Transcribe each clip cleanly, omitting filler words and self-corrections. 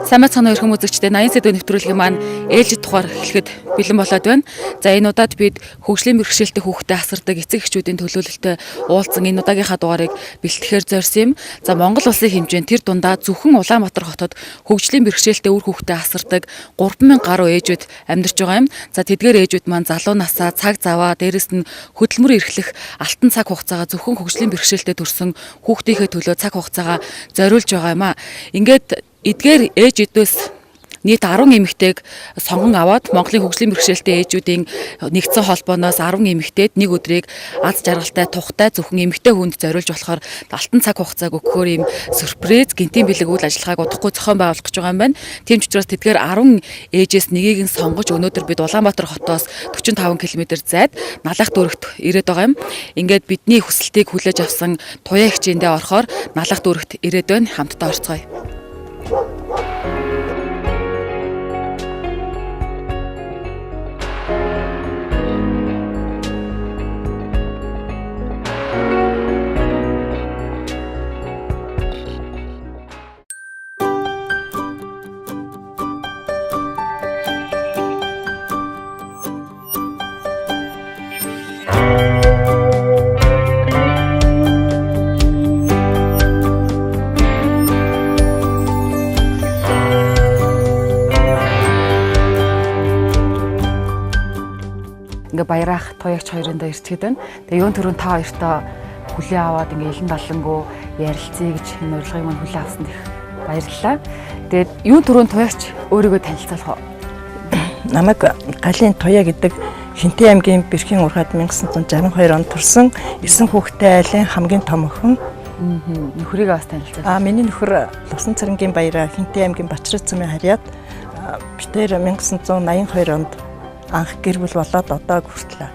Сайн мэцхан өрхөм үзэгчдээ 80 сэдвийн нэвтрүүлгийн маань ээлжид тухаар эхлэхэд бэлэн болоод байна. За энэ удаад бид хөгжлийн бэрхшээлтэй хүүхдэд асардаг эцэг эхчүүдийн төлөөлөлтөд уулзсан энэ удаагийнхаа дугаарыг бэлтгэхээр зорьсон юм. За Монгол улсын хэмжээнд тэр дундаа зөвхөн Улаанбаатар хотод хөгжлийн бэрхшээлтэй үр хүүхдэд асардаг 3000 гаруй ээжүүд амьдарч байгаа юм. За тэдгээр ээжүүд маань залуу насаа цаг заваа дээрэс нь хөдөлмөр эрхлэх алтан цаг хугацаагаа зөвхөн хөгжлийн бэрхшээлтэй төрсэн хүүхдийнхээ төлөө цаг хугацаагаа зориулж байгаа юм а. Ингээд эдгээр ээж эдвэс нийт 10 эмэгтэйг сонгон аваад Монголын хөгжлийн бэрхшээлтэй ээжүүдийн нэгдсэн холбооноос 10 эмэгтэйд нэг өдрийг аз жаргалтай тухтай зөвхөн эмэгтэй хүнд зориулж болохоор алтан цаг хугацааг өгөхөөр ийм сюрприз гинтийн бэлэг үйл ажиллагааг удахгүй зохион байгуулах гэж байгаа юм байна. Тийм ч учраас тэдгээр 10 ээжээс нэгийг нь сонгож өнөөдөр бид Улаанбаатар хотоос 45 км зайд Налах дүүрэгт ирээд байгаа юм. Ингээд бидний хүсэлтийг хүлээж авсан туяа хичээндээ орохоор Налах дүүрэгт ирээд байна. Хамтдаа орцгоё. Ингээ баярах туягч хоёрондоо ирчгээд байна. Тэгээ юун төрөнд та хоёртоо хүлээ аваад ингээ элен далангуу ярилцъя гэж энэ урилгыг мань хүлээ авсанд их баярлалаа. Тэгээд юун төрөнд туягч өөрийгөө танилцуулах уу? Намайг Галын Туяа гэдэг Хинтээ аймгийн Бэрхийн Урхад 1962 онд төрсэн 9 хүүхэдтэй айлын хамгийн том охин. Нөхрийгээ бас танилцуулъя. Миний нөхөр Лусан цэрангийн баяраа Хинтээ аймгийн Бачрат цумын харьяат битээр 1982 онд анх гэр бүл болоод одоо хүртэл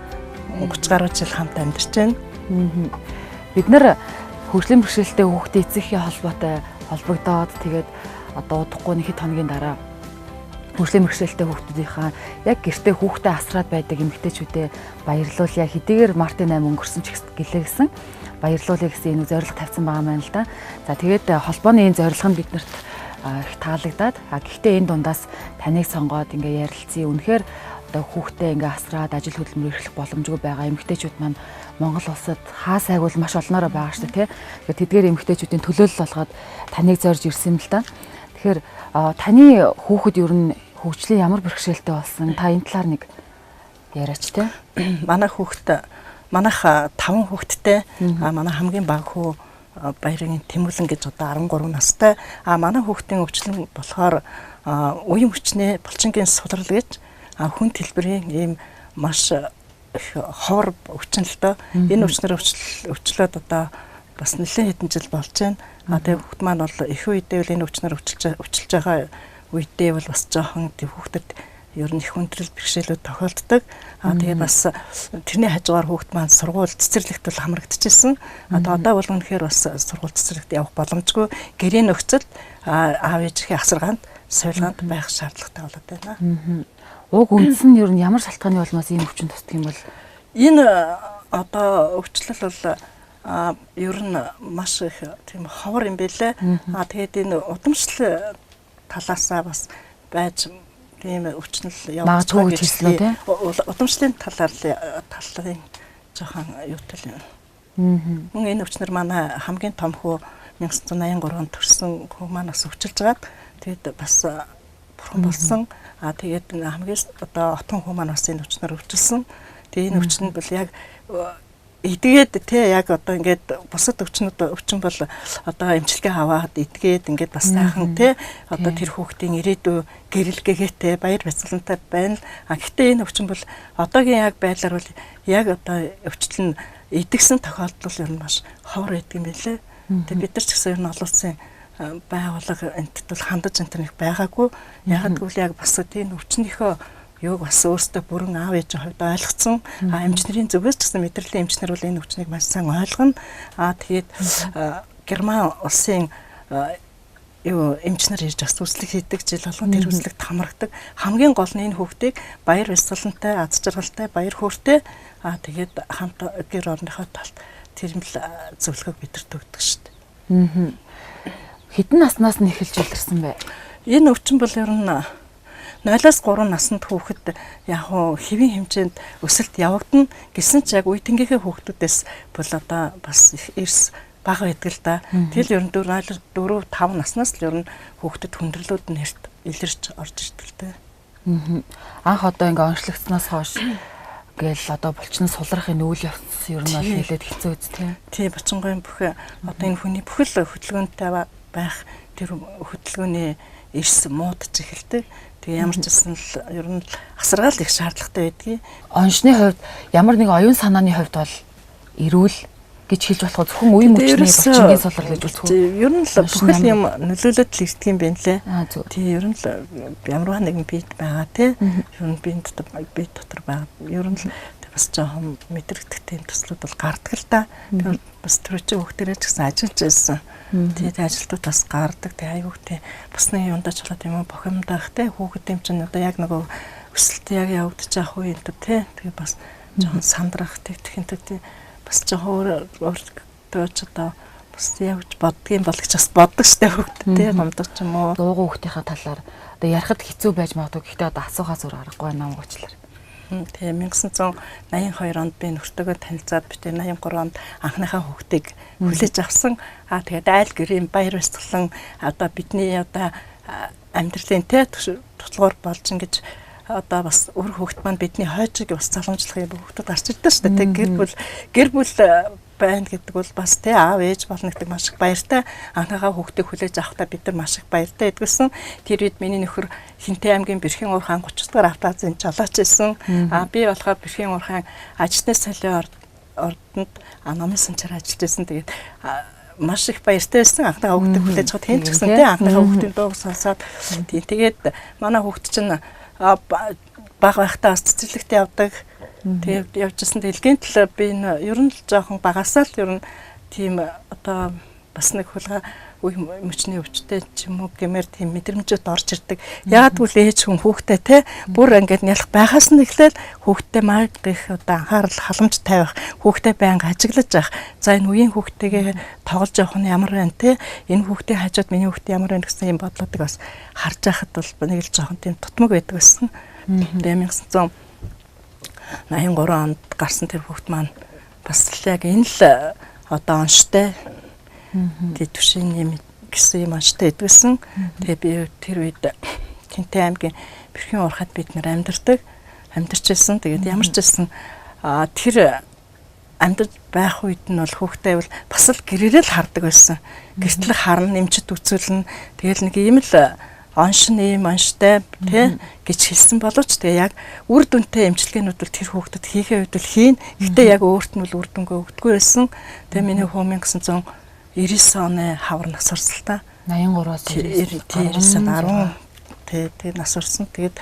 30 гаруй жил хамт амьдарч байна. Бид нэр хөгжлийн бэрхшээлтэй хүүхдийн эцэгхийн холбоотой холбогдоод тэгээд одоо удахгүй нэг хэд хоногийн дараа хөгжлийн бэрхшээлтэй хүүхдүүдийнхаа яг гэртээ хүүхдээ асраад байдаг эмэгтэйчүүдэд баярлуулъя. Хэдийгээр Мартин 8 өнгөрсөн ч гэлээ гэсэн баярлуулъя гэсэн энэ зорилго тавьсан байгаа юм л да. За тэгээд холбооны энэ зорилго нь биднэрт их таалагдаад гэхдээ энэ дундаас таныг сонгоод ингээ ярилцъя. Үнэхээр одоо хүүхдээ ингээ асраад ажил хөдөлмөр эрхлэх боломжгүй байгаа эмэгтэйчүүд маань Монгол улсад хаа сайгвал маш олноороо байгаа шүү дээ, тийм. Тэдгээр эмэгтэйчүүдийн төлөөлөл болгоод таныг зорж ирсэн юм л да. Тэгэхээр таны хүүхэд ер нь хөгжлийн ямар бэрхшээлтэй болсон? Та энэ талаар нэг яриач тийм. Манайх 5 хүүхэдтэй. Манай хамгийн бага хүү Баярын Тэмүүлэн гэж одоо 13 настай. Манай хүүхдийн өвчлөн болохоор үеийн хүчний булчингийн сулрал гэж хүн хэлбэрийн ийм маш ховор өвчин л доо. Энэ өвчнөр өвчлөөд одоо бас нэлээд хэдэн жил болж байна. Тэгээ хүүхд маань бол их үедээ бол энэ өвчнөр өвчлж байгаа үедээ бол бас жоохон хүүхдэд ер нь их хүндрэл бэрхшээлүүд тохиолддог. Тэгээ бас тэрний хажуугаар хүүхд маань сургууль цэцэрлэгт бол хамрагдчихсэн. Одоо бол үнэхээр бас сургууль цэцэрлэгт явах боломжгүй. Гэрийн нөхцөл аав ээжийнхээ асаргаанд сувилгаанд байх шаардлагатай болоод байна. Уг үндэс нь ер нь ямар шалтгааны улмаас ийм өвчин тусдаг юм бол? Энэ одоо өвчлөл бол ер нь маш их тийм ховор юм байлээ. Тэгээд энэ удамшлын талаасаа бас байж тийм өвчнөл явж байгаа гэж хэлсэн. Удамшлын талын жоохон юутай юм. Мөн энэ өвчнөр манай хамгийн том хүү 1983 онд төрсэн хүү маань бас өвчилж байгаад тэгээд бас бурхан болсон. Тэгээд хамгийн одоо отон хүү маань бас энэ өвчнөр өвчлсөн. Тэгээд энэ өвчин бол яг эдгээд тий яг одоо ингээд бусад өвчин бол одоо эмчилгээ аваад эдгээд ингээд бас сайхан тий одоо тэр хүүхдийн ирээдүй гэрэлгээтэй баяр баясгалантай байна. Гэхдээ энэ өвчин бол одоогийн яг байдлаар бол яг одоо өвчлөл нь эдгсэн тохиолдол ер нь маш ховор байдаг юм билээ. Тэгээд бид нар ч гэсэн ер нь олон улсын байгууллага энтэд бол хандаж энтэрх байгаагүй. Яг гэвэл яг бас тийм өвчнийхөө юуг бас өөртөө бүрэн аав ээжийн хувьд ойлгоцсон. Эмчнэрийн зүгээс ч гэсэн мэдрэлийн эмчнэр бол энэ өвчнийг маш сайн ойлгоно. Тэгээд Герман улсын эмчнэр ирж бас үзлэг хийдэг, жил болгон тэр үзлэгт хамрагдаг. Хамгийн гол нь энэ хүүхдийг баяр баясгалантай, аз жаргалтай, баяр хөөртэй тэгээд хамт гэр орныхоо талд тэрмэл зөвлөгөөг бидэрт өгдөг шүү дээ. Хэдэн наснаас нь эхэлж илэрсэн бэ? энэ өвчин бол ер нь 0-3 наснд хүүхэд яг хуу хэвийн хэмжээнд өсөлт явагдана гэсэн ч яг үе тэнгийнхээ хүүхдүүдээс бол одоо бас эрс бага байдаг л да. Тэгэл ер нь 4-5 наснаас л ер нь хүүхдэд хүндрэлүүд нь илэрч орж ирдэг л дээ. Анх одоо ингээ онцлогдсноос хойш гээл одоо булчнаас сулрахын үйл явц ер нь бол нэлээд хэцүү үст тий. Бочонгойн бүх одоо энэ хүний бүхэл хөдөлгөөнтэй байх тэр хөдөлгөөний эрс муудаж эхэлдэг. Тэгээ ямар ч гэсэн л ер нь асаргаал их шаардлагатай байдгийг. Оншны хувьд ямар нэг оюун санааны хувьд бол эрүүл гэж хэлж болох зөвхөн үе мөчний булчингийн сулрал гэж үзэх үү? Ер нь л бүхэл юм нөлөөлөд л ирдэг юм байна лээ. Тий, ер нь л ямар нэгэн бие байгаа тий. Ер нь бие дотор байгаа. Ер нь л бас жоохон мэдрэгдэхтэй төслүүд бол гардаг л да. Тэгээд бас төрөчөө хүүхдэрээ ч гэсэн ажиллаж байсан. Тэгээд ажилтнууд бас гардаг. Тэгээд аюултай бас нэг юундаа ч болоод юм бохимдах те хүүхэд юм чинь одоо яг нөгөө өсөлтөд яг явагдаж байгаа үе энэ те. Тэгээд бас жоохон сандрах тэгтхинтэй бас жоохон өөртөө ч одоо бас явж боддгийн бол гэж бас боддог штэ хүүхэд те гомдог ч юм уу. Дуугүй хүүхдийнхаа талаар одоо ярихад хэцүү байж магадгүй. Гэхдээ одоо асуухаа зур аргагүй нам уучлаар. Тэгээ 1982 онд би нөхөртөөгөө танилцаад битээ 83 онд анхныхаа хүүхдийг хүлээж авсан. Тэгээд айл гэрийн баяр баясгалан одоо бидний одоо амьдралын тутлуур болж ингэж одоо бас өөр хүүхд маань бидний хойжиг бас залгамжлахын хүүхдүүд гарч ирдэ шүү дээ. Гэр бүл байна гэдэг бол бас аав ээж болно гэдэг маш их баяртай. Анхныхаа хүүхдийг хүлээж авахдаа бид нар маш их баяртай эдгэсэн. Тэр үед миний нөхөр Хинтэй аймгийн Бэрхийн уурхайн 30 дугаар автоазын жолооч байсан. Би болохоор Бэрхийн уурхайн ажилтны солио ордонд номын санчаар ажиллаж байсан. Тэгээд маш их баяртай байсан. Анхныхаа хүүхдийг хүлээж авахд хэн ч гэсэн анхныхаа хүүхдийн дууг сонсоод тэгээд манай хүүхд чинь бага байхдаа бас цэцэрлэгт явдаг. Тэгээд явжсэн дэлхийн төлөө би энэ ер нь л жоохон багасаа л ер нь тийм одоо бас нэг хулгай үе мөчний өвчтэй ч юм уу гэмээр тийм мэдрэмжүүд орж ирдэг. Яагад гэвэл ээж хүн хүүхдээ те бүр ингээд нялх байгаас нь эхлээл хүүхдээ маяг гэх одоо анхаарал халамж тавих, хүүхдээ байнга ажиглаж явах. За энэ үеийн хүүхдтэйгээ тоглож явах нь ямар байна те энэ хүүхдийн хажууд миний хүүхдээ ямар байна гэсэн юм бодлоодыг бас харж байхад бол нэг л жоохон тийм тутмаг байдаг гэсэн. Тэгээд 1983 онд гарсан тэр хүүхд маань бас л яг энэ л одоо онштой тэгээд түвшин юм гэсэн юм онштой эдгэсэн. Тэгээд би тэр үед Хинтэй аймгийн Бэрхийн уурхад бид нэр амьдарч байсан. Тэгээд ямар ч байсан тэр амьдарч байх үед нь бол хүүхдээ бол бас л гэрээрээ л хардаг байсан. Гэтэл харна нэмчд үзүүлнэ. Тэгээд нэг юм л онштой тий гэж хэлсэн боловч тэгээ яг үр дүнтэй эмчилгээнүүд бол тэр хүүхдэд хийхээ үед л хийн. Гэтэ яг өөрт нь бол үр дүнгээ өгдөггүй байсан. Тэгээ миний хүү 1999 оны хавар нас орсолтой 83-аас 99-д 10 тэгээ нас орсон. Тэгээд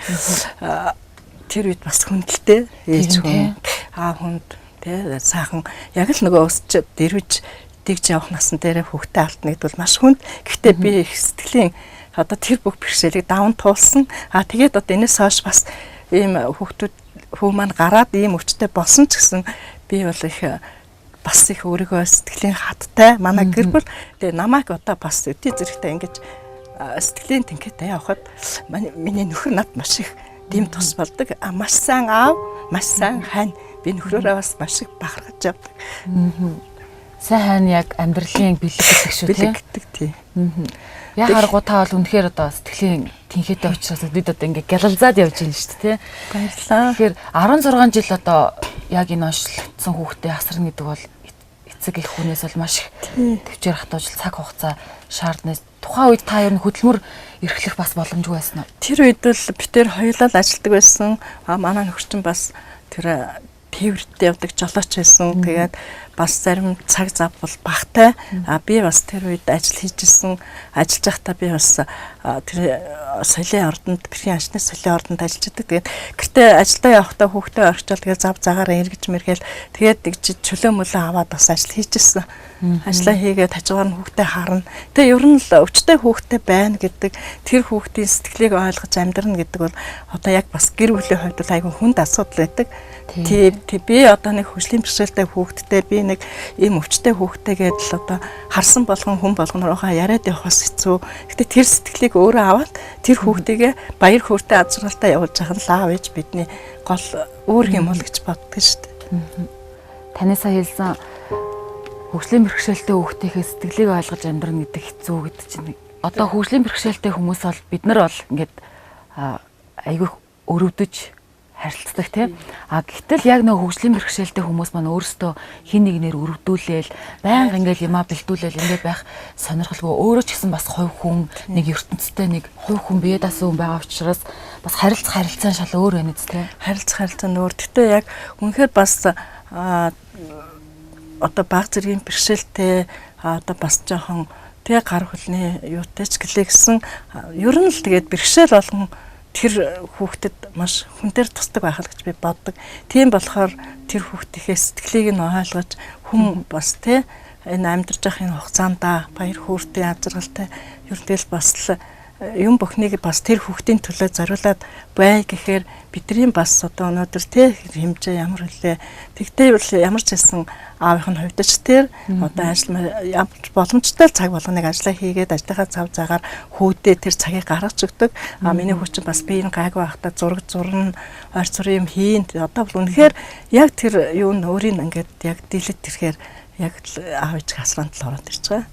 тэр үед бас хүндэлтэй ээж хүн хүнд тий сайхан яг л нөгөө өсч дэрвж дэгж явах насн дээрээ хүүхдээ алдна гэдэг бол маш хүнд. Гэхдээ би их сэтгэлийн одоо тэр бүх бэрхшээлийг даван туулсан. Тэгээд одоо энэс хойш бас ийм хүү маань гараад ийм өвчтэй болсон ч гэсэн би бол их бас их өөрийгөө сэтгэлийн хаттай манай гэр бүл тэгээ намайг одоо бас өдий зэрэгтэй ингэж сэтгэлийн тэнхээтэй явахад миний нөхөр над маш их дэм тус болдог. Маш сайн аав, маш сайн хань. Би нөхрөөрөө бас маш их бахархаж явдаг. Сайн яг амьдралын бэлэг гэдэг шүү тий. Бэлэг тий. Яг харгуу та бол үнэхээр одоо сэтгэлийн тэнхээтэй учраас бид одоо ингээ гялалзаад явж байна шүү дээ тий. Баярлалаа. Тэгэхээр 16 жил одоо яг энэ онцлогдсон хүүхдээ асрна гэдэг бол эцэг их хүнээс бол маш их төвчээр хатуужил цаг хугацаа шаардна. Тухайн үед та ер нь хөдөлмөр эрхлэх бас боломжгүй байсан уу? Тэр үед бол бид тэр хоёулаа л ажилладаг байсан. Манай нөхөр чинь бас тэр тээврт явдаг жолооч байсан. Тэгээд бас зарим цаг зав бол багтай. Би бас тэр үед ажил хийжсэн. Ажиллаж байхдаа би бас тэр солио ордонд Бэрхийн ажны солио ордонд ажиллаж байдаг. Тэгээд гэртээ ажилдаа явахдаа хүүхдээ орчвол тэгээд зав загаараа эргэж мэргээл тэгээд нэг чөлөө мөлөө аваад бас ажил хийжсэн. Ажлаа хийгээд хажуугаар нь хүүхдээ харна. Тэгээ ер нь л өвчтэй хүүхдээ байна гэдэг тэр хүүхдийн сэтгэлийг ойлгож амьдрна гэдэг бол одоо яг бас гэр бүлийн хувьд айгүй хүнд асуудал байдаг. Тий би одоо нэг хөгжлийн бэрхшээлтэй хүүхэдтэй би нэг ийм өвчтэй хүүхдтэйгээд л одоо харсан болгон хүн болгонороо яриад явахаас хэцүү. Гэтэ тэр сэтгэлийг өөрөө аваад тэр хүүхдийгээ баяр хөөртэй аз жаргалтай явуулж байгаа нь аав ээж бидний гол үүрэг юм бол гэж боддог шүү дээ. Танасаа хэлсэн хөгжлийн бэрхшээлтэй хүүхдийнхээ сэтгэлийг ойлгож амьдрах гэдэг хэцүү гэдэг чинь одоо хөгжлийн бэрхшээлтэй хүмүүс бол бид нар бол ингээд айгүй өрөвдөж харилцдаг тийм. Гэтэл яг нөгөө хөгжлийн бэрхшээлтэй хүмүүс маань өөрсдөө хин нэгнээр өрөвдүүлээл байнга ингээд юмаа бэлдүүлээл ингээд байх сонирхолгүй өөрөө ч гэсэн бас хувь хүн нэг ертөнцтэй нэг хувь хүн бие даасан хүн байгаа учраас бас харилцаа шал өөр байна үст тийм. Харилцаа нь өөр. Гэтэ яг үнэхээр бас одоо баг зэргийн бэрхшээлтэй одоо бас жоохон тэг гар хөлний юутай ч гэлээ гэсэн ер нь л тэгээд бэрхшээл болгон тэр хүүхдэд маш хүн дээр тусдаг байх л гэж би боддог. Тийм болохоор тэр хүүхдийнхээ сэтгэлийг нь ойлгож хүн бас тэ энэ амьдарч явах энэ хугацаанд баяр хөөртэй аз жаргалтай ер нь тэгэл бас л юм бүхнийг бас тэр хүүхдийн төлөө зориулаад бай гэхээр бидний бас одоо өнөөдөр тэ хэмжээ ямар хөлөө тэгтээ бол ямар ч хэлсэн аавынх нь хувьд ч тэр одоо ажил ямар боломжтой цаг болгоныг ажиллаа хийгээд ажлынхаа цав цагаар хүүдээ тэр цагийг гаргаж өгдөг. Миний хүүчин бас би энэ гайгүй байхдаа зураг зурна, ойр цурын юм хийн. Одоо бол үнэхээр яг тэр юу н өөрийн ингээд яг дийлэт ирэхээр яг аав ээж хасранд л ороод ирж байгаа.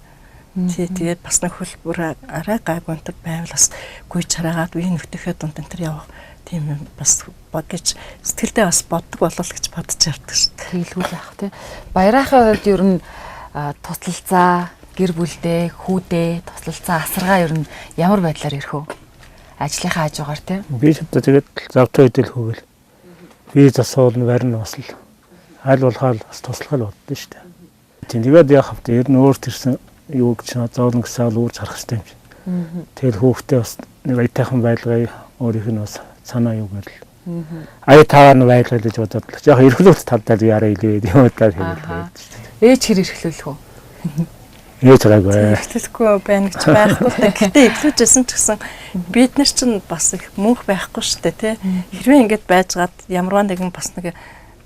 Тэгээд бас нэг хөлбөр арай гайгүй өнтер байвал бас гүйж хараагаад үеийн нөхдөхийн дунд энэ төр явах тийм юм бас бодгож сэтгэлдээ бас боддог болол гэж бодож явдаг шүү дээ. Тэгэлгүй байх тий. Баярынхаа хувьд ер нь туслалцаа, гэр бүлдээ, хүүдээ, туслалцаа, асаргаа ер нь ямар байдлаар ирэх вэ? Ажлынхаа хажуугаар тий. Би ч одоо тэгээд завтай хөдөл хөөгөл. Би засуул нь барин бас л аль болохоо бас туслахал боддоо шүү дээ. Тэгээд яг хавт ер нь өөр төрсэн юу гэж зоолн гэсэл үүрж харах хэрэгтэй юм чинь. Тэгэл хүүхдээ бас нэг аятайхан байлгаа өөрийнх нь бас санаа юу гэл. Аятайхан байлгаа гэж бодоод л. Яг эрхлүүлэлт талдаа яраа илээ юм удаа хэлээ. Ээж хэр эрхлүүлэх вэ? Ээж хараагүй. Эрхлүүлэхгүй байна гэж байхгүй. Гэтэ эрхлүүлжсэн ч гэсэн бид нар чинь бас их мөнх байхгүй шүү дээ тий. Хэрвээ ингэж байжгаад ямарваа нэгэн бас нэг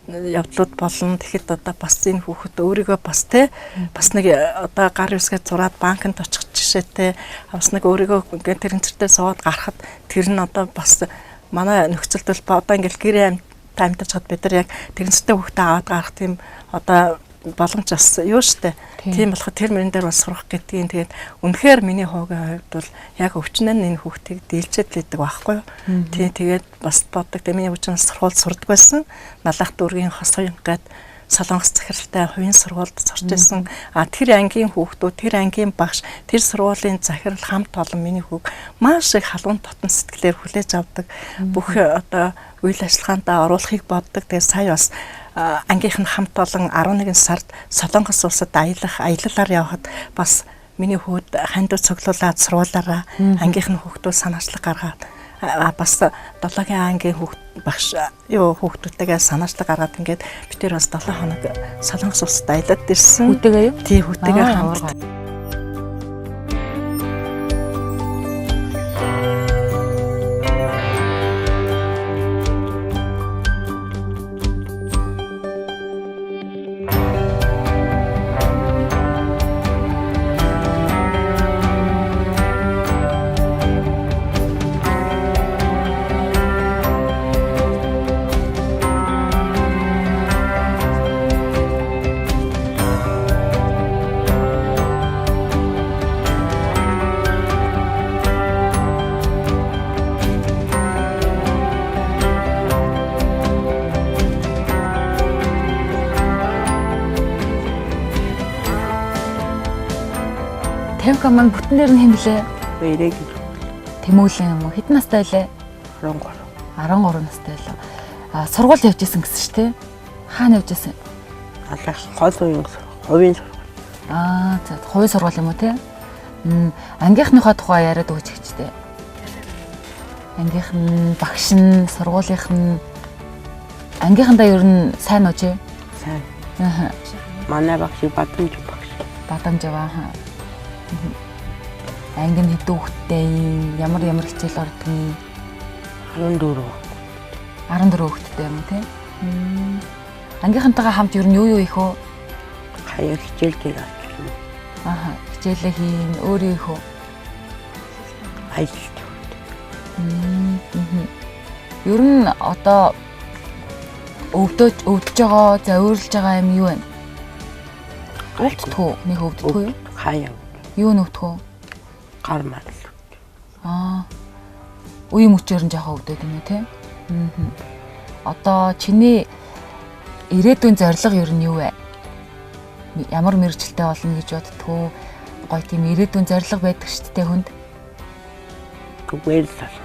явдлууд болно. Тэгэхэд одоо бас энэ хүүхэд өөрийгөө бас те бас нэг одоо гар үсгээ зураад банкнд очих жишээтэй бас нэг өөрийгөө ингээд тэрнцэртэй суугаад гарахад тэр нь одоо бас манай нөхцөлд бол одоо ингээд гэрээ амьдарч хад бид нар яг тэрнцэртэй хүүхдээ аваад гарах тийм одоо боломж бас юу штэ. Тийм болохоор тэр мөрөн дээр бас сурах гэдгийг тэгээд үнэхээр миний хоогийн хувьд бол яг өвчнөн энэ хүүхдийг дийлчээд л идэг байхгүй юу. Тийм тэгээд бас боддог. Тэгээд миний өвчин сургууль сурдаг байсан. Налах дүүргийн хос хуйнгаад Солонгос захиралтай хувийн сургуульд сурч байсан. Тэр ангийн хүүхдүүд, тэр ангийн багш, тэр сургуулийн захирал хамт олон миний хүүг маш их халуун дотн сэтгэлээр хүлээж авдаг. Бүх одоо үйл ажиллагаанд оруулахыг боддог. Тэгээд сая бас ангийнх нь хамт олон 11 сард Солонгос улсад аялалаар явхад бас миний хүүд хандуу цуглуулад сургуулаараа ангийнх нь хүүхдүүд санаачлаг гаргаад бас 7-гийн ангийн багш хүүхдүүдтэйгээ санаачлаг гаргаад ингээд бид тэр бас 7 хоног Солонгос улсад аялаад ирсэн. Хүүтэйгээ юу? Тий, хүүтэйгээ хамт. Тавька маань бүтэн дээр нь хэмлээ. Бэрэг Тэмүүлэн юм уу? Хэдэн настай байлээ? 13. 13 настай байлаа. Сургууль явж исэн гэсэн шүү дээ. Хаана явж исэн? Хол хувийн За хувийн сургууль юм уу те? Ангийнхныхоо тухай яриад өгч хэвчтэй. Ангийнх нь, багш нь, сургуулийнх нь ангийнхандаа ер нь сайн уу чи? сайн. Аа. Манай багш Бадамж багш. Бадамж аа. Ангийн хэдэн хүүхэдтэй ямар хичээл ордог юм? 14. 14 хүүхэдтэй юм тий. Ангийнхантайгаа хамт ер нь юу хийх вэ? хаяа хичээлдээ авчихсан. Аха. Хичээлээ хийн өөрийнхөө Аялалт. ер нь одоо өвдөж байгаа, заурилж байгаа юм юу вэ? Өвддгөө, нэг өвддгөө юу? Хаяа. Юу нөвдгөө? Гар марл. Үе мөчөөр нь жоохон өвдөд юм уу те? Одоо чиний ирээдүйн зорилго ер нь юу вэ? Ямар мэргэжилтэй болно гэж боддгоо? Гоё тийм ирээдүйн зорилго байдаг шүү дээ хүнд. Зүгээр л байна.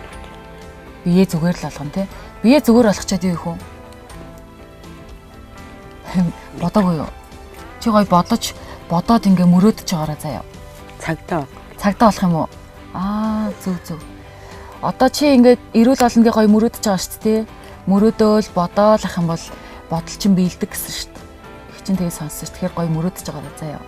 Бие зүгээр л болгоно те. Бие зүгээр болгочоод юу их вэ? Бодоогүй юу? Чи гоё бодоод ингээ мөрөөдөж байгаараа заяа. Цагдаа. Цагдаа болох юм уу? Зөв. Одоо чи ингээд эрүүл олонгийн гоё мөрөөдөж байгаа шүү дээ. Мөрөөдөөл бодоол ах юм бол бодол чинь биелдэг гэсэн шүү дээ. Их чинь тэгээ сонссон шүү. Тэгэхээр гоё мөрөөдөж байгаараа заяа.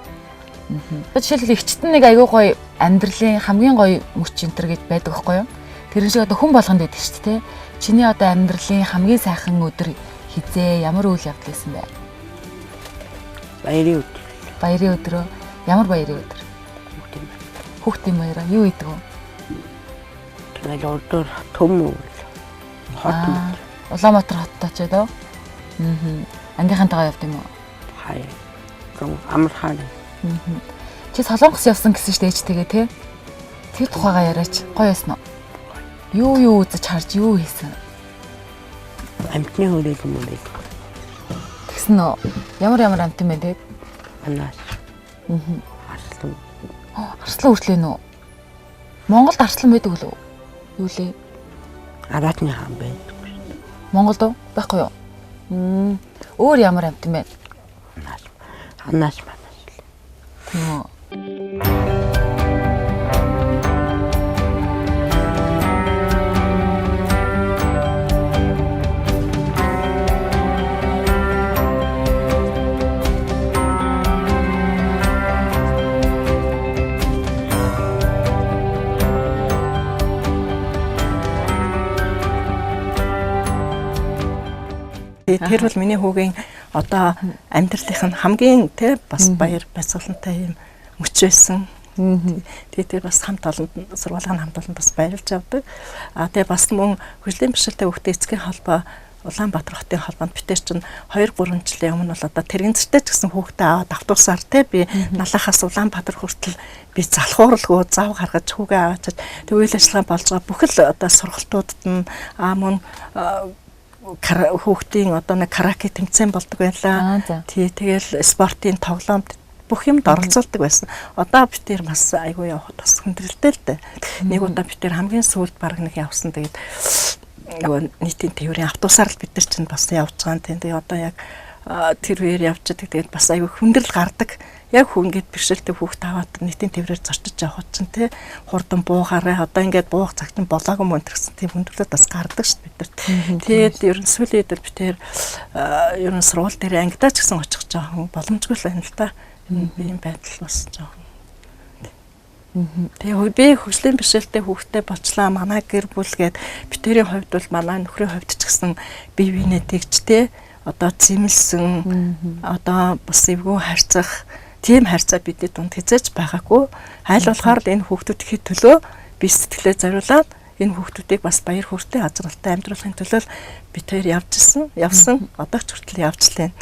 Жишээлбэл ихчтэн нэг аягүй гоё амьдралын хамгийн гоё мөч энтер гэж байдаг байхгүй юу? Тэрэн шиг одоо хүн болгонд байдаг шүү дээ. Чиний одоо амьдралын хамгийн сайхан өдөр хизээ ямар үйл явдал байсан бэ? Баярын өдөр. Баярын өдрөө ямар баярын өдөр? Хүүхдийн баяраа юу идэг вэ? Тэгэл өдөр төм үйл. Хот. Улаанбаатар хотод очоод оо. Ангийнхантайгаа явд юм уу? Хаяа. Гом амархан. Чи Солонгос явсан гэсэн шүү дээ ээжтэйгээ тий? Тэр тухайгаа яриач. Гоё ясно уу? Юу үзэж харж юу хийсэн? Амтны хөрөөл юм уу? Тэгсэн нөө. Ямар амтан бэ тэгээд? Анаас. Арслан. Арслан үртлээ нөө. Монголд арслан байдаг үлээ. Юу лээ? Аратны хаан байдаг. Монголд уу? Байхгүй юу? Өөр ямар амтан бэ? Анаас. Тийм үү. Тэр бол миний хүүгийн одоо амьдралынх нь хамгийн те бас баяр баясгалантай юм мөч байсан. Тэгээ тэр бас хамт олонд сургуулийн хамт олонд бас баярлж авдаг. Тэгээ бас мөн хөгжлийн бэрхшээлтэй хүүхдээ эцгийн холбоо Улаанбаатар хотын холбоонд битэр чинь 2-3 жилийн өмнө бол одоо тэрэгцтэй ч гэсэн хүүхдээ аваад автобусаар те би налахаас Улаанбаатар хүртэл би залхууралгүй зав гаргаж хүүгээ аваачаад тэг үйл ажиллагаа болж байгаа бүхэл одоо сургалтуудад нь мөн хүүхдийн одоо нэг караоке тэмцээн болдог байлаа. Тэгэл спортын тоглоомд бүх юмд оролцуулдаг байсан. Одоо бид тэр бас айгүй явахд бас хүндрэлтэй л дээ. Нэг удаа бид тэр хамгийн сүүлд баг нэг явсан. Тэгээд нийтийн тээврийн автобусаар л бид нар чинь бас явж байгаа юм. Тэгээ одоо яг тэр үеэр явж байгаа. Тэгээд бас айгүй хүндрэл гардаг. Яг хүн ингээд бэрхшээлтэй хүүхд аваад нийтийн тээврээр зорчиж явах чинь тий хурдан буугаараа одоо ингээд буух цагт нь болоогүй мөн гэсэн тийм хүндрэлүүд бас гардаг шүү дээ бид нар. Тэгээд ер нь сүүлийн үед бид тэр ер нь сургууль дээр ангидаа ч гэсэн очих жоохон боломжгүй л байна л да. Ийм байдал бас жоохон. Тэгээ би хөгжлийн бэрхшээлтэй хүүхдтэй болчлаа манай гэр бүл гээд битэрийн хувьд бол манай нөхрийн хувьд ч гэсэн бие биенээ тэгж тий одоо зэмлсэн одоо бас эвгүй харьцах тийм харьцаа бидний дунд хязгаарч байгаагүй. Айл болохоор энэ хүүхдүүдийн төлөө би сэтгэлээ зориулаад энэ хүүхдүүдийг бас баяр хөөртэй азралтай амьдруулахын төлөө бид хоёр явсан. Одоо ч хүртэл явж л байна.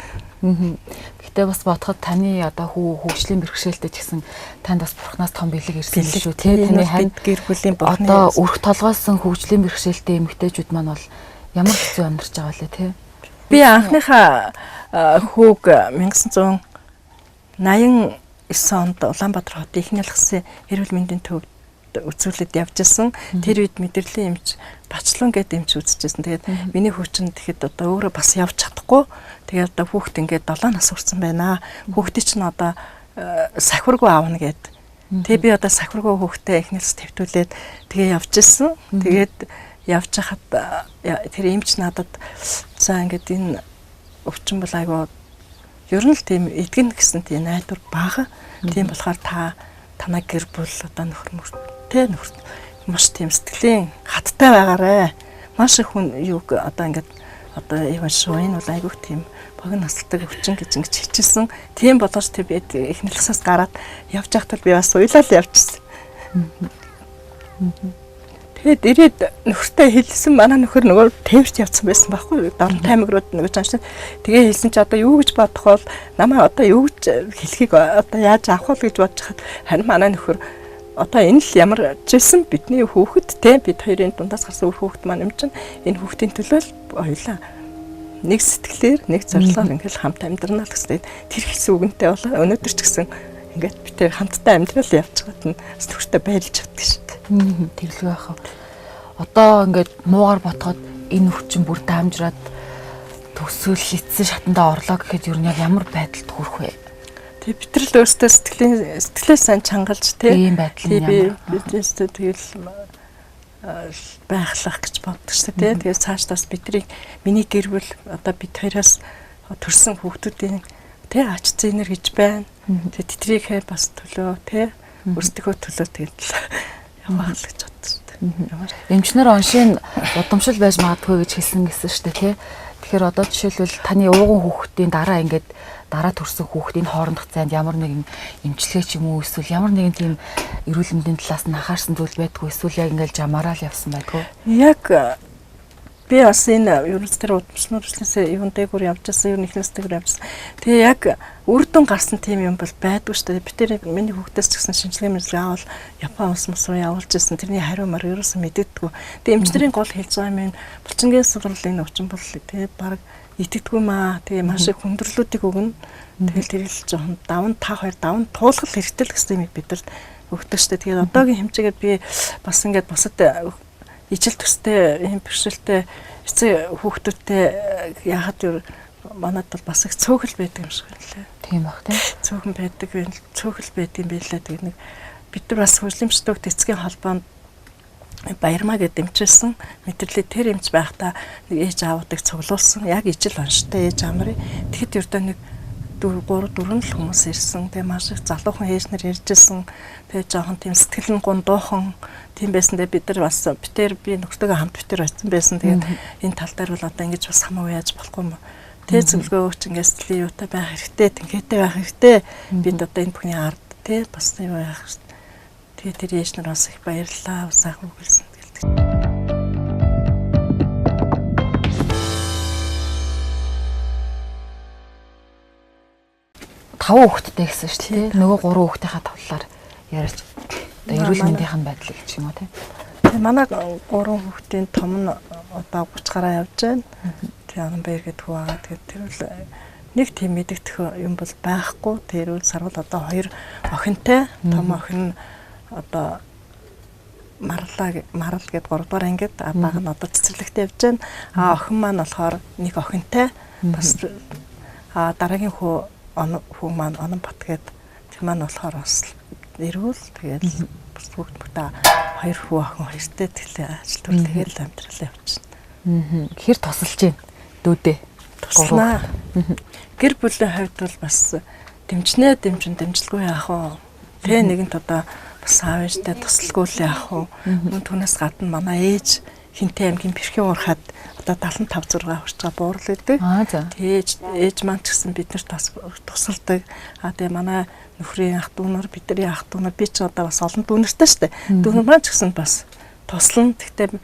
Гэтэ бас бодоход таны одоо хөгжлийн бэрхшээлтэй ч гэсэн танд бас бурхнаас том бэлэг ирсэн шүү тий. Таны ханд гэр бүлийн бурхны одоо өрх толгойлсон хөгжлийн бэрхшээлтэй эмэгтэйчүүд маань бол ямар хэцүү амьдарч байгаа лээ тий. Би анхныхаа хүүг 1989 онд Улаанбаатар хотын ихний алхсан эрүүл мэндийн төвд үзүүлэлт явж исэн. Тэр үед мэдрэлийн эмч Бачлон гэдэг эмч үзчихсэн. Тэгээд миний хүүчин тэгэхэд одоо өөрөө бас явж чадахгүй. Тэгээд одоо хүүхд ингээд 7 нас хүрсэн байна. Хүүхдийн чинь одоо сахиваргүй аавна гэд. Тэгээ би одоо сахиваргүй хүүхдээ эхнээс твтүүлээд тэгээ явж исэн. Тэгээд явж хахад тэр эмч надад за ингээд энэ өвчин бол айгуу ер нь л тийм эдгэн гэсэн тийм найдвар бага. Тийм болохоор танай гэр бүл одоо нөхөр маш тийм сэтгэлийн хаттай байгаарэ. Маш их хүн юуг одоо ингээд одоо ивэн шүү энэ бол айгүйх тийм богино насалтай өвчин гэж ингэж хичээсэн. Тийм болооч тэр би эхнэр насаас гараад явж байхдаа би бас уйлал явчихсан. Тэгээд ирээд нөхөртэй хэлсэн манай нөхөр нөгөө тээвэрт явсан байсан байхгүй дорн таймагрууд нөгөө чанш. Тэгээ хэлсэн чи одоо юу гэж бодох бол намаа одоо юу гэж хэлхийг одоо яаж авах вэ гэж бодож хаад харин манай нөхөр одоо энэ л ямар жисэн бидний хүүхэд те бид хоёрын дундаас гарсан хүүхэд маань юм чинь энэ хүүхдийн төлөө ойлаа нэг сэтгэлээр нэг зорилгоор ингээл хамт амьдрнаа л гэсэн. Тэр хэлсэн үгэнтэй болоо өнөөдөр ч гэсэн ингээд бид тэр хамтдаа амьдрал явж байгаад нь төвчтэй байлж чаддаг шүү дээ. Тэрлэг байхав. Одоо ингээд муугар ботход энэ өвчин бүр даамжраад төсөөл эцсэн шатандаа орлоо гэхэд юу нэг ямар байдалд хүрэх вэ? Тэг бид нар л өөрсдөө сэтгэлээ сайн чангалж тийм байдал юм ямар бидээсээ тэгэл байхлах гэж боддог шүү дээ. Тэгээд цаашдаас бидний миний гэр бүл одоо бид хоёроос төрсэн хүүхдүүдийн тэ ач зээнэр гэж байна. Тэгээд тэдрийнхээ бас төлөө тэ өөрсдийнхөө төлөө тэгэл явах л гэж боддог шүү дээ. Эмчнэр оншийн удамшил байж магадгүй гэж хэлсэн гэсэн шүү дээ, тий. Тэгэхээр одоо жишээлбэл таны ууган хүүхдийн дараа ингээд дараа төрсэн хүүхдийн хоорондох зайд ямар нэгэн эмчилгээ ч юм уу эсвэл ямар нэгэн тийм эрүүл мэндийн талаас нь анхаарсан зүйл байдгүй эсвэл яг ингээд жамаараа л явсан байдгүй. Яг би бас энэ ерөнхийдөө удамшлуулснаас юун дээгүүр явж байсан, юу нэгнээс дээгүүр явж байсан. Тэгээ яг үр дүн гарсан тийм юм бол байдгүй шүү дээ. Би тэр миний хүүхдээс ч гэсэн шинжилгээ мэдлэг авал Япон улс руу явуулж ирсэн. Тэрний хариу мар ерөөсөө мэддэггүй. Тэгээ эмчнэрийн гол хэлж байгаа юм булчингийн сургуулийн өвчин бол тэгээ баг итгэдэггүй маа. Тэгээ маш их хүндрэлүүдийг өгнө. Тэгэл тэрэл жоохон даван та хоёр даван туулгал хэрэгтэй л гэсэн юм бид нар өгдөг шүү дээ. Тэгээд одоогийн хэмжээгээр би бас ингээд бусад ижил төстэй ийм бэрхшээлтэй эцэг хүүхдүүдтэй яхад юу манад бол бас их цөөхөл байдаг юм шиг байлаа. Тийм бах тийм. Цөөхөн байдаг вэ? Цөөхөл байдаг юм байлаа. Тэгээд нэг бид нар бас хөдөлмөрчдөгт эцгийн холбоонд баярмаа гэд дэмжсэн мэдрэлээ тэр эмч байхдаа нэг ээж аавуудыг цуглуулсан. Яг ижил онштой ээж аамрыг. Тэгэхэд ердөө нэг 3 4 л хүмүүс ирсэн. Тэгээ маш их залуухан ээжнэр иржсэн. Тэгээ жоохон тийм сэтгэл нь гундуухан тийм байсан. Тэгээ бид нар бас би нөхдөөгөө хамт битэр очсон байсан. Тэгээд энэ тал дээр бол одоо ингэж бас хамаагүй яаж болохгүй юм. Тэгээ зөвлөгөө өгч ингэж сэтгэлийн юутай байх хэрэгтэй, тэнхээтэй байх хэрэгтэй. Бид одоо энэ бүхний ард тий бас юм байх хэрэгтэй. Тэгээ тэр ээжнэр бас их баярлалаа. Сайхан үгэлсэн гэлдэг. 5 хүүхэдтэй гэсэн шүү дээ. Нөгөө 3 хүүхдийнхаа тавлаар ярьж одоо эрүүл мэндийн байдлыг ч юм уу тий. Тэгээ манай 3 хүүхдийн том нь одоо 30 гараа явж байна. Тэгээ Анбаяр гэдэг хүү байгаа. Тэгээ тэр үл нэг тийм мэдэгдэх юм бол байхгүй. Тэр үл сарвал одоо 2 охинтой. Том охин одоо марал гэдэг 3 дугаар ангид бага нь одоо цэцэрлэгт явж байна. Охин маань болохоор нэг охинтой. Бас дараагийн хүү маань онон бат гэдэг тэр маань болохоор бас эрүүл тэгээд бас бүгд 2 хүү охин 2-тэй тэгэл ажил төр тэгэл амьдрал явчихна. Хэр тусалж байна дүүдээ? Туслаа. Гэр бүлийн хувьд бол бас дэмжлгүй яах вэ? Тэ нэгэнт одоо бас аав ээжтэй туслалгүй л яах вэ? Мөн түүнээс гадна манай ээж Хинтэй аймгийн Бэрхийн уурхад одоо 75 6 хүрч байгаа буурал гэдэг. Ээж маань ч гэсэн биднэрт бас тусалдаг. Тэгээ манай нөхрийн ах дүүнэр бидний ах дүүнэр би ч одоо бас олон дүүнэртэй шүү дээ. Дүүнэр маань ч гэсэн бас туслана. Гэхдээ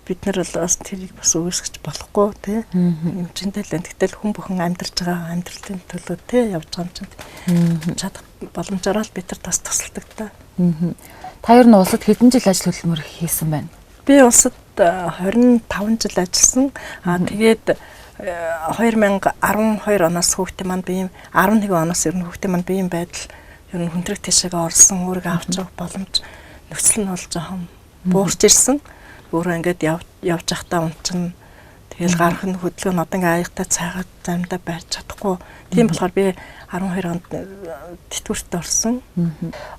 бид нар бол бас тэрийг бас үүсгэж болохгүй тий. Эмчэндээ л тэгтэл хүн бүхэн амьдарч байгаа амьдралын төлөө тий явж байгаа юм чинь чадах боломжоор л бид нар бас тусалдаг та. Та ер нь улсад хэдэн жил ажил хөдөлмөр хийсэн байна? Би улсад 25 жил ажилласан. Тэгээд 2012 оноос хүүхдээ маань би 11 оноос ер нь хүүхдээ маань биеийн байдал ер нь хүндрэг тишээгээ орсон өөрийгөө авч явах боломж нөхцөл нь бол жоохон буурч ирсэн. Өөрөө ингээд явж байхдаа унчин тэгэл гарах нь хөдөлгөөн одоо ингээд аягатай цайгаад замдаа барьж чадахгүй. Тийм болохоор би 12 онд тэтгэврт орсон.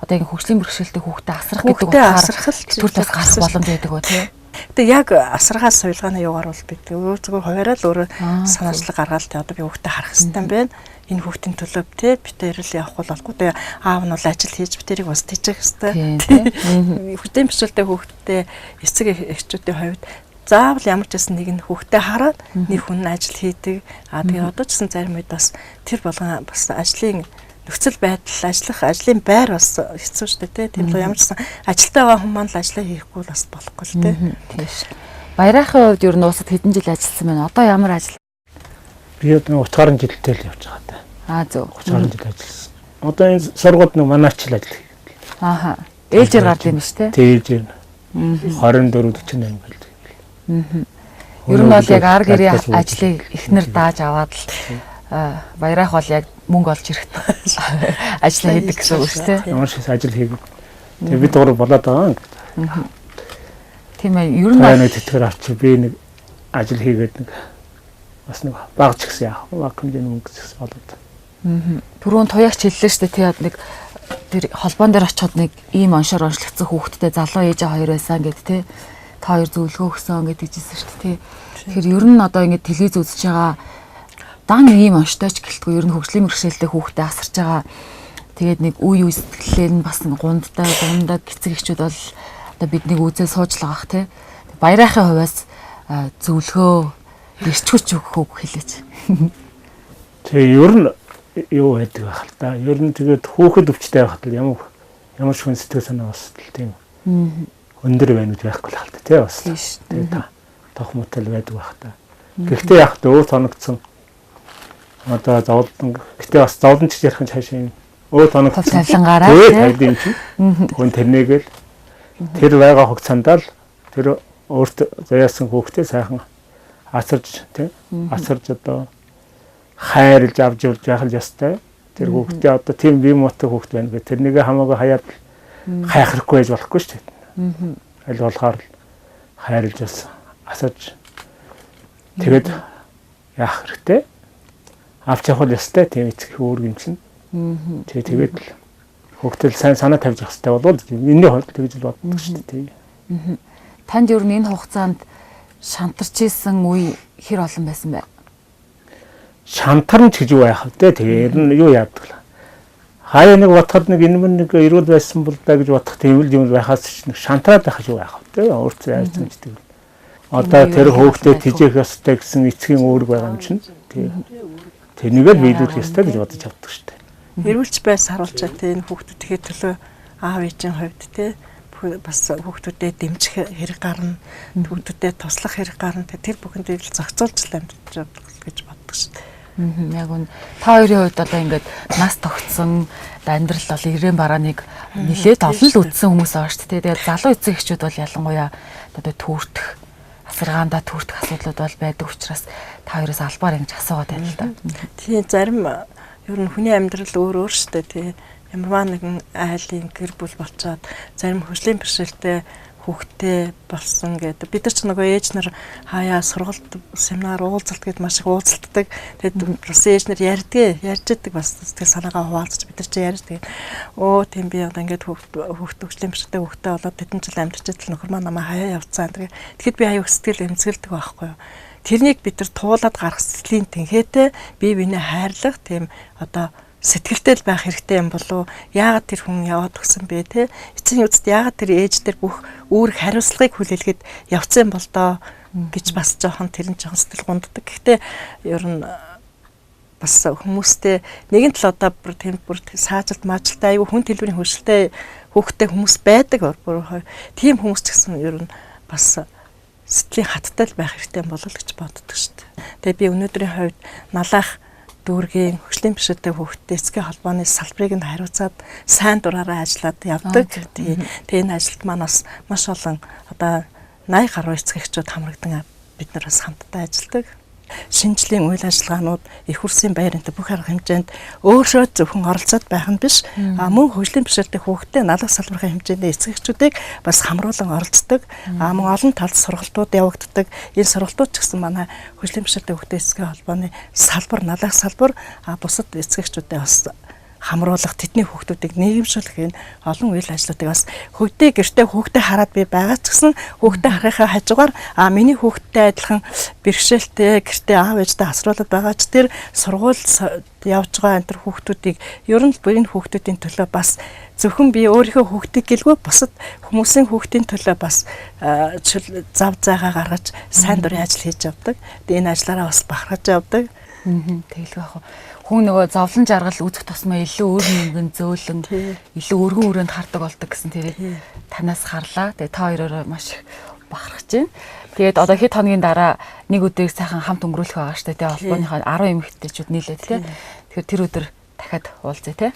Одоо ингэ хөгжлийн бэрхшээлтэй хүүхдээ асрах гэдэг утгаараа тэтгэвртээс гарах боломж байдаг уу тий? Тэгээ яг асаргаас сувилгааны югаар бол бид зүгээр хуваараа л өөрөө санаачлаг гаргаад тэгээ одоо би хүүхдээ харах хэрэгтэй юм байна. Энэ хүүхдийн төлөө тий битээр л явах болохгүй. Тэгээ аав нь бол ажил хийж битэрийг бас тийчих хэрэгтэй. Хүүхдийн бэрхшээлтэй хүүхдээ эцэг эхчүүдийн хувьд заавал ямар ч байсан нэг нь хүүхдээ хараад нэг хүн ажил хийдэг. Тэгээ одоо ч гэсэн зарим үед бас тэр болгон бас ажлын нөхцөл байдал, ажлын байр бас хэцүү шүү дээ, тийм л ямар ч гэсэн ажилтаа байгаа хүмүүс маань л ажлаа хийхгүй бас болохгүй л дээ. Тийм ш. Баярахын хувьд ер нь уусад хэдэн жил ажилласан байна? Одоо ямар ажил? Би одоо 30 гаруй жилтэй л явж байгаа та. Зөв. 30 гаруй жил ажилласан. Одоо энэ сургуульд нэг манайч л ажил хийдэг. Ааха. Ээлжээр гард юм шүү дээ. Тээж 24 48 гэлдэг. Ер нь бол яг ар гэрийн ажлыг эхнэр дааж аваад л баярах бол яг мөнгө олж ирэхтэй ажил хийдэг гэсэн үг шүү дээ. Ямар ч ажил хийгээд тэгээ бид гурав болоод байгаа юм. Тийм ээ. Ер нь нэг тэтгэр авчи би нэг ажил хийгээд нэг бас нэг багч гэсэн яах вэ? Баг хэмжээний мөнгө гэсэн болоод. Түрүүн туяагч хэллээ шүү дээ. Тэгээд нэг тэр холбоон дээр очиход нэг ийм оншоор онцлогдсон хүүхэдтэй залуу ээжээ хоёр байсан гэд тэ. Та хоёр зөвлөгөө өгсөн гэдэг жийсэн шүү дээ. Тэгэхээр ер нь одоо ингэ телевиз үзэж байгаа дан ийм онцтойч гэлтгүй ер нь хөгжлийн мэргэжлтэй хүүхдэд асарч байгаа. Тэгээд нэг үе сэтгэлээр нь бас нэг гундтай гэцэг эхчүүд бол одоо биднийг үзээ сууж л байгаах те. Баярахын хувьас зөвлөгөө ирчүүч өгөх үг хэлээч. Тэгээ ер нь юу байдаг байх л та. Ер нь тэгээд хүүхэд өвчтэй байхад л ямар ч хүн сэтгэл санаа бас л тийм. Өндөр байна гэж байхгүй л хаалт тий бас. Тэгээд та тохмотол байдаг байх та. Гэхдээ яг та өөр тоногдсон одоо зовлон гэтээ бас зовлонч ярих нь цаашаа өөр тоногдсон тавлангаараа тий юм чи. Хүн тэрнийгэл тэр байгаа хугацаанд л тэр өөртөө заяасан хүүхдээ сайхан асарж тий асарж одоо хайрлж авч явж яхал ястай тэр хүүхдээ одоо тийм бие муутай хүүхд байна гэх тэрнийг хамаагүй хаяад хайхрахгүй байж болохгүй шүү дээ. Аль болохоор хайрлж бас асарж тэгээд яах хэрэгтэй авч явах ястай тийм эцэг үүрэг юм чинь. Тэгээд л хүүхдээ сайн санаа тавьж явах хэрэгтэй болвол миний хувьд тэгж л боддог шүү дээ. Танд ер нь энэ хугацаанд шантарч исэн үе хэр олон байсан бэ? Шантарч гэж юу яах вэ? Тэгээ ер нь юу яадаг л. Хаяа нэг бодоход нэг энэ мөн нэг эрүүл байсан бол да гэж бодох тийм л юм байхаас ч нэг шантраад байх юу яах вэ? Өөртөө яаж зэмждэг. Одоо тэр хөөхтэй тижээх ёстой гэсэн эцгийн үүрэг байгаа юм чинь. Тэрнийгээ биелүүлэх ёстой гэж бодож авдаг шүү дээ. Эрүүлж байс харуулчаа те энэ хүүхдүүдийн төлөө аав ээжийн хувьд те бас хүүхдүүдэд дэмжих хэрэг гарна, хүүхдүүдэд туслах хэрэг гарна. Тэр бүхэндээ л зохицуулж амьдж явдаг гэж боддог шүү дээ. Яг үн та хоёрын хувьд одоо ингээд нас тогтсон амьдрал бол 90 барааныг нэлээд олон л үдсэн хүмүүс байгаа шүү дээ. Тэгээд залуу эцэг эхчүүд бол ялангуяа одоо түүртэх асаргаандаа түүртэх асуудлууд бол байдаг учраас та хоёроос албаар ингэж асуугаад байна л да. Тийм зарим ер нь хүний амьдрал өөр өөр шүү дээ тий. Ямарваа нэгэн айлын гэр бүл болцоод зарим хөгжлийн бэрхшээлтэй хүүхдтэй болсон гэдэг. Бид нар ч нөгөө ээж нар хаяа сургалт семинар уулзалт гэдээ маш их уулзалтдаг. Тэгээд бас ээж нар ярьж идэг бас сэтгэл санаагаа хуваалцаж бид нар ч ярьдаг. Тийм би одоо ингээд хүүхд хөгжлийн бэрхшээлтэй хүүхдтэй болоод тэдэн жил амьдарч идэл нөхөр маань намайг хаяа явцсан. Тэгэхэд би аюу сэтгэл эмзэгэлдэг байхгүй юу. Тэрнийг бид нар туулаад гарах сэтгэлийн тэнхээтэй бие биенээ хайрлах тийм одоо сэтгэлтэй л байх хэрэгтэй юм болов яагаад тэр хүн яваад өгсөн бэ те эцсийн үст яагаад тэр ээж тэр бүх үүрэг хариуцлагыг хүлээлгээд явцсан бол доо гэж бас жоохон сэтгэл гунддаг. Гэхдээ ер нь бас хүмүүстэй нэгэн тал одоо бүр саажилт маажилттай аюу хүн төлбөрийн хөвшилтэй хүүхдтэй хүмүүс байдаг тийм хүмүүс ч гэсэн ер нь бас сэтгэлийн хаттай л байх хэрэгтэй юм болов гэж боддог шүү дээ. Тэгээ би өнөөдрийн хувьд налаах дүүргийн хөгжлийн бэрхшээлтэй хүүхдтэй эцгийн холбооны салбарыг нь хариуцаад сайн дураараа ажиллаад явдаг. Тэгээ энэ ажилд манаас маш олон одоо 80 гаруй эцэг эхчүүд хамрагдан бид нар бас хамтдаа ажилладаг. Шинжлэлийн үйл ажиллагаанууд их хүрсийн байранд бүх арга хэмжээнд өөрөө зөвхөн оролцоод байх нь биш мөн хөгжлийн бэрхшээлтэй хүүхдтэй налах салбарын хэмжээний эцэг эхчүүдийг бас хамруулан оролцдог мөн олон талд сургалтууд явагддаг. Энэ сургалтууд ч гэсэн манай хөгжлийн бэрхшээлтэй хүүхдтэй эцгийн холбооны салбар налах салбар бусад эцэг эхчүүдэд бас хамруулах, тэдний хүүхдүүдийг нийгэмшүүлэх энэ олон үйл ажлуудыг бас гэртээ хүүхдээ хараад би байгаа ч гэсэн хүүхдээ харахаа хажуугаар миний хүүхдтэй адилхан бэрхшээлтэй гэртээ аав ээжтэй асруулаад байгаа ч тэр сургууль явж байгаа энэ хүүхдүүдийг ер нь энэ хүүхдүүдийн төлөө бас зөвхөн би өөрийнхөө хүүхдийг гэлгүй бусад хүмүүсийн хүүхдийн төлөө бас зав зайгаа гаргаж сайн дурын ажил хийж явдаг. Тэгээ энэ ажлаараа бас бахархаж явдаг. Тэгэлгүй яах вэ? Хүн нөгөө зовлон жаргал үүсэх тусмаа илүү өөр нэгэн зөөлөн илүү өргөн өрөөнд хардаг болдог гэсэн тэрийг танаас харлаа. Тэгээ та хоёроо маш их бахархаж байна. Тэгээд одоо хэд хоногийн дараа нэг өдрийг сайхан хамт өнгөрүүлэх байгаа штэ тий холбооныхоо 10 эмэгтэйчүүд нийлээд тий. Тэгэхээр тэр өдөр дахиад уулзъя тий.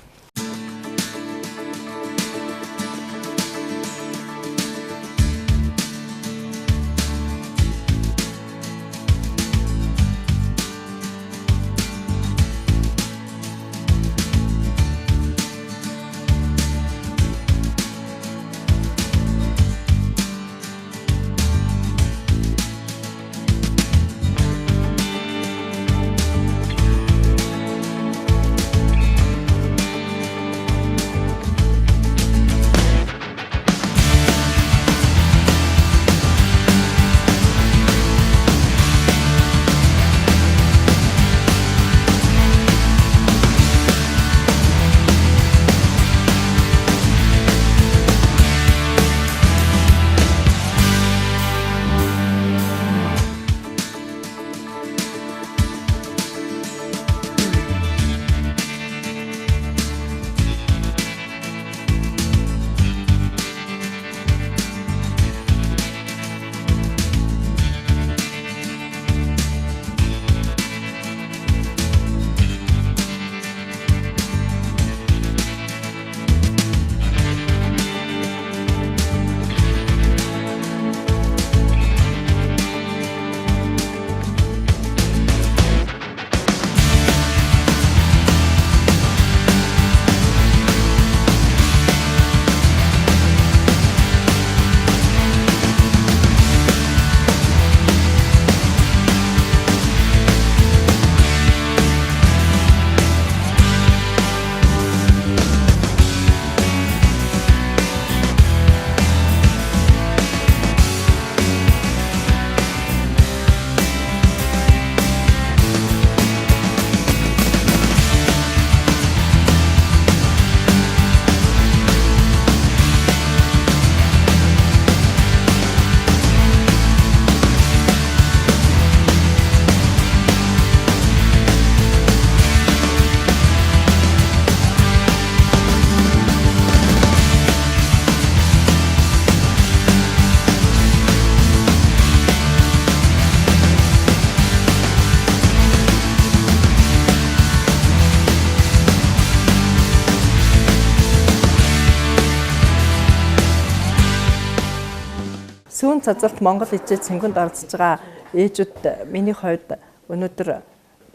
Сүүн цазалт Монгол ижээ цэнгүнд орцож байгаа ээжүүд миний хувьд өнөөдөр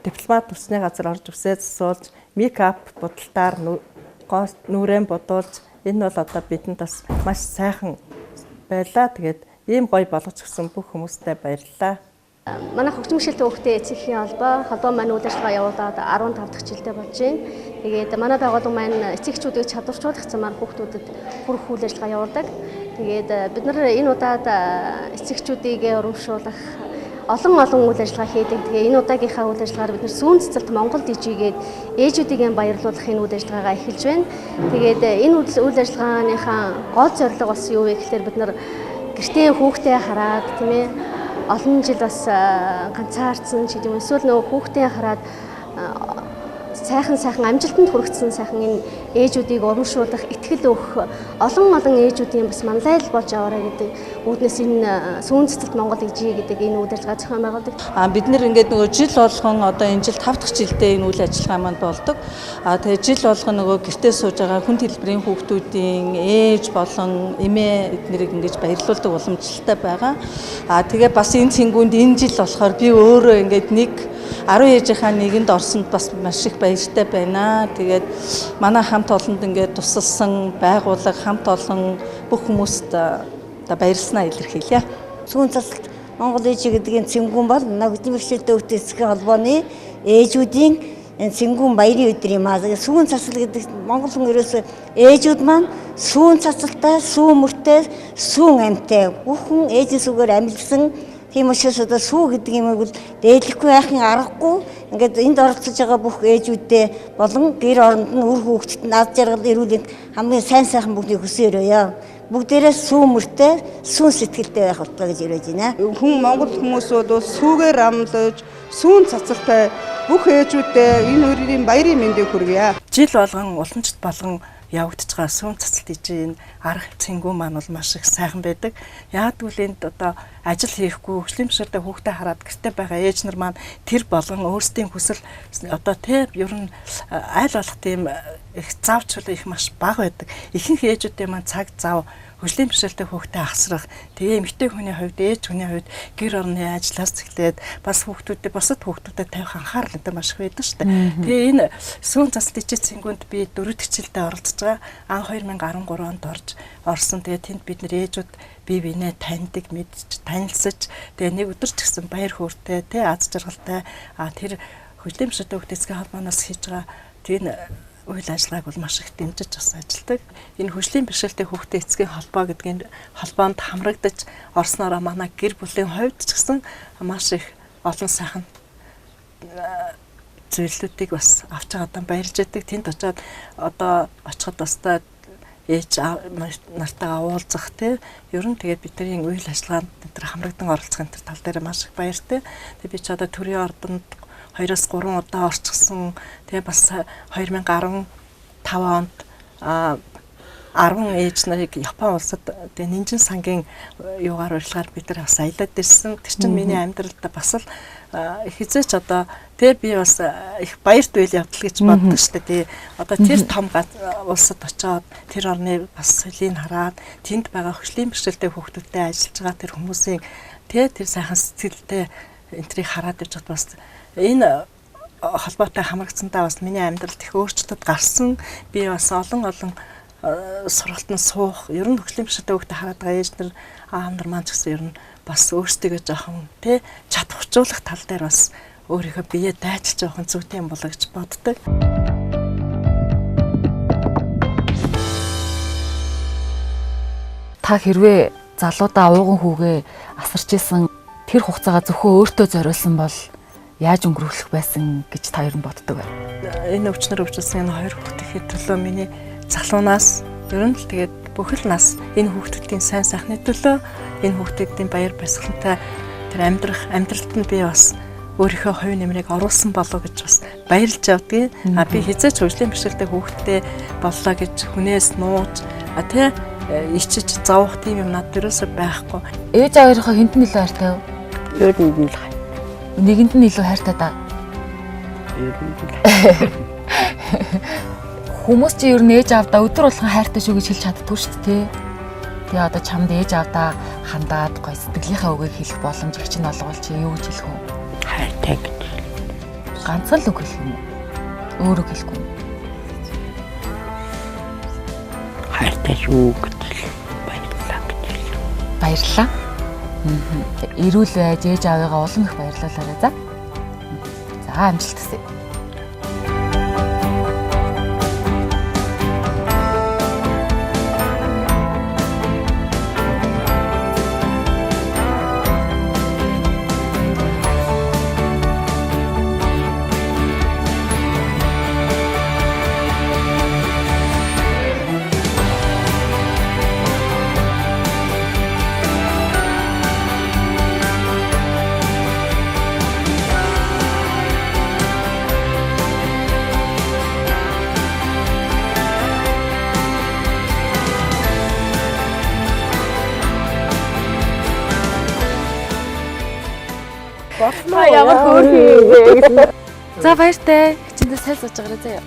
дипломат төсний газар орж үсээ засуулж мейкап бодолтоор нүрэн бодуулж энэ бол одоо бидэнд бас маш сайхан байлаа. Тэгээд ийм гоё болгож өгсөн бүх хүмүүстээ баярлалаа. Манай хөгжим бишэлтэй хүүхдээ эцэгхийн холбоо маань үйл ажиллагаа явуулаад 15 дахь жилдээ болж байна. Тэгээд манай байгууллага маань эцэгчүүдийг чадварчуулах замаар хүүхдүүдэд хүрэх үйл ажиллагаа явуулдаг. Тэгээд бид нар энэ удаад эцэгчүүдийг урамшуулах олон үйл ажиллагаа хийдэг. Тэгээ энэ удаагийнхаа үйл ажиллагаар бид нар сүүн цэцэлт Монгол дижигээд ээжүүдийг баярлуулах энэ үйл ажиллагаагаа эхэлж байна. Тэгээд энэ үйл ажиллагааныхаа гол зорилго бас юу вэ гэхээр бид нар гэртээ хүүхдээ хараад тийм ээ олон жил бас ганцаардсан ч гэдэм эсвэл нөгөө хүүхдээ хараад сайхан амжилтанд хүрэгдсэн сайхан энэ ээжүүдийг урамшуулах, итгэл өгөх олон ээжүүдийн бас манлайл болж яваарай гэдэг үүднээс энэ сүүн цэцэлт Монгол ижи гэдэг энэ үйл ажиллагаа зохион байгуулдаг. Бид нэр ингээд нөгөө жил болгон одоо энэ жил 5 дахь жилдээ энэ үйл ажиллагаа маань болдог. Тэгээ жил болгон нөгөө гэртээ сууж байгаа хүн хэлбэрийн хүүхдүүдийн ээж болон эмээ эднэрийг ингэж баярлуулдаг уламжлалтай байгаа. Тэгээ бас энэ цэнгүүнд энэ жил болохоор би өөрөө ингээд 10 ээжийнхаа нэгэнд орсонд бас маш их баяртай байна. Тэгээд манай хамт олонд ингээд тусалсан байгууллага хамт олон бүх хүмүүст баярлснаа илэрхийлье. Сүүн цэцэлт Монгол ижи гэдгийн цэнгүүн бол хөгжим бэрхшээлтэй хүүхдийн эцгийн холбооны ээжүүдийн энэ Цэнгүүн баярын өдөр юм аа. Сүүн цацал гэдэг Монгол хүн ерөөсөө ээжүүд маань сүүн цацалтай, сүүн мөртэй, сүүн амьтай бүхэн ээжээс үгээр амьдсан. Тийм учраас одоо сүү гэдэг юм бол дээдлэхгүй яахын аргагүй. Ингээд энд оролцож байгаа бүх ээжүүдээ болон гэр оронд нь үр хүүхдэд нь аз жаргал эрүүл хамгийн сайн сайхан бүгдийг хүсээрөөё. Бүгдээрээ сүүмөртэй, сүүн сэтгэлтэй байх болтугай гэж ирэж байна. Монгол хүмүүсүүд сүүгээр амлаж, сүүн цацалтай бүх ээжүүдээ энэ хоёрын баярын мэндийг хүргье. Жил болгон уламжлалт болгон явагдаж байгаа сүүн цацалт ижийн арга цэнгүү маань бол маш их сайхан байдаг. Яагтвэл энд одоо ажил хийхгүй хөгжлийн бишрэлтэй хүүхдээ хараад гэртээ байгаа ээж нар маань тэр болгон өөрсдийн хүсэл одоо тэр ер нь айл болох тийм их завчул их маш бага байдаг. Ихэнх ээжүүдийн маань цаг зав хөгжлийн бишрэлтэй хүүхдээ асрах. Тэгээ эмэгтэй хүний хувьд ээж хүний хувьд гэр орны ажлаас эхлээд бас хүүхдүүдэд бусад хүүхдүүдэд тавих анхаарал энэ маш их байдаг шүү дээ. Тэгээ энэ сүүн цацалт ижийн цэнгүүнд би 4 хичээлдээ оролцож байгаа. Ан 2013 онд орсон. Тэгээ тэнд бид нэр ээжүүд бие биенээ таньдаг, мэдж, танилцаж тэгээ нэг өдөр ч гэсэн баяр хөөртэй, тэ аз жаргалтай тэр хөгжлийн бишрэлтэй хүүхдийн эцгийн холбооноос хийж байгаа тийм үйл ажиллагааг бол маш их дэмжиж бас ажилдаг. Энэ хөгжлийн бишрэлтэй хүүхдийн эцгийн холбоо гэдгийн холбоонд хамрагдаж орсноороо манай гэр бүлийн хувьд ч гэсэн маш их олон сайхан зүйлүүдийг бас авч байгаадаа баярлж байдаг. Тэнд очиод одоо очиход бас ээж нартайгаа уулзах тий ер нь тэгээд бидний үйл ажиллагаанд энэ хамрагдан оролцох энэ тал дээр маш их баяртай. Тэгээд би ч одоо төрийн ордонд 2-3 удаа орчихсон. Тэгээ бас 2015 онд 10 ээж нарыг Япон улсад тэгээ Нинжин сангийн юугаар урилгаар бид нар бас аялаад ирсэн. Тэр чинь миний амьдралд бас л хизээч одоо тэгээ би бас их баярт үйл явдал гэж боддог шүү дээ. Одоо тэр том улсад очиод тэр орны бас соёлыг хараад тэнд байгаа хөгжлийн бишрэлтэй хүүхдүүдтэй ажиллаж байгаа тэр хүмүүсийн тэр сайхан сэтгэлтэй энтрийг хараад иж бод бас энэ холбоотой хамрагдсандаа бас миний амьдралд их өөрчлөлт гарсан. Би бас олон сургалтанд суух, ер нь хөгжлийн бишрэлтэй хүүхдэд хараад байгаа ээж нар аав нар маань ч гэсэн ер нь бас өөрсдөө жоохон тий чадваржуулах тал дээр бас өөрийнхөө биеэ дайчилж жоохон зүйтэй юм болоо гэж боддог. Та хэрвээ залуудаа ууган хүүгээ асарч исэн тэр хугацаагаа зөвхөн өөртөө зориулсан бол яаж өнгөрүүлэх байсан гэж та ер нь боддог вэ? Энэ өвчнөр өвчлсөн энэ хоёр хүүхдийн төлөө миний залуунаас ер нь л тэгээд бүхэл нас энэ хүүхдүүдийн сайн сайхны төлөө энэ хүүхдүүдийн баяр баясгалантай тэр амьдралд нь би бас өөрийнхөө хувь нэмрийг оруулсан болов гэж бас баярлж явдгийг. Би хизээч хөгжлийн бишрэлтэй хүүхдтэй боллоо гэж хүнээс нууж тий ичиж зовох тийм юм надад ерөөсөй байхгүй. Ээж аваарынхаа хэнд нь илүү хайртай вэ? Өөрөнд нь л хай. Нэгэнд нь илүү хайртай да. Хүмүүс чи ер нь ээж аавдаа өдөр болгон хайртай шүү гэж хэлж чаддгүй шүү дээ. Тэгээ одоо чамд ээж аавдаа хандаад гой сэтгэлийнхаа үгийг хэлэх боломж их чинь олгол чи юу гэж хэлэх вэ? Хайртай гэж. Ганцхан л үг хэлэх юм уу? Өөр үг хэлэхгүй юм. Хайртай шүү гэж баярлалаа гэж. Баярлалаа. Эрүүл байж ээж аавыгаа улам их баярлуулаарай за. За амжилт хүсье. Ямар хөөрхий. За баяртай. Хичээндээ сайн сууж байгаарай заяа.